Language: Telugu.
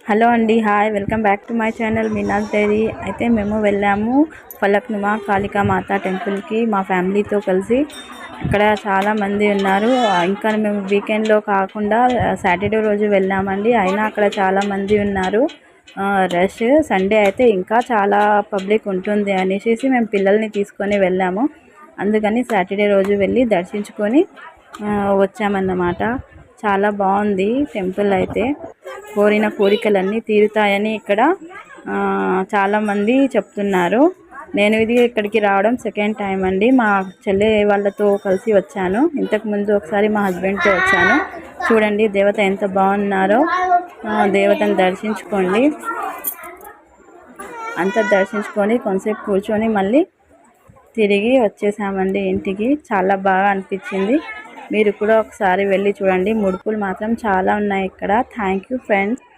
హలో అండి, hi, welcome back to my channel Meena's diary. అయితే మేము వెళ్ళాము ఫలక్నుమా కాళికామాత టెంపుల్కి మా ఫ్యామిలీతో కలిసి. ఇక్కడ చాలామంది ఉన్నారు. ఇంకా మేము వీకెండ్లో కాకుండా సాటర్డే రోజు వెళ్ళామండి. అయినా అక్కడ చాలామంది ఉన్నారు. రష్ సండే అయితే ఇంకా చాలా పబ్లిక్ ఉంటుంది అనేసి మేము పిల్లల్ని తీసుకొని వెళ్ళాము. అందుకని సాటర్డే రోజు వెళ్ళి దర్శించుకొని వచ్చామన్నమాట. చాలా బాగుంది టెంపుల్ అయితే. కోరిన కోరికలన్నీ తీరుతాయని ఇక్కడ చాలామంది చెప్తున్నారు. నేను ఇక్కడికి రావడం సెకండ్ టైం అండి. మా చెల్లె వాళ్ళతో కలిసి వచ్చాను. ఇంతకుముందు ఒకసారి మా హస్బెండ్తో వచ్చాను. చూడండి దేవత ఎంత బాగున్నారో. దేవతను దర్శించుకోండి. అంతా దర్శించుకొని కొంతసేపు కూర్చొని మళ్ళీ తిరిగి వచ్చేసామండి ఇంటికి. చాలా బాగా అనిపించింది. మీరు కూడా ఒకసారి వెళ్ళి చూడండి. ముడుపులు మాత్రం చాలా ఉన్నాయి ఇక్కడ. Thank you friends.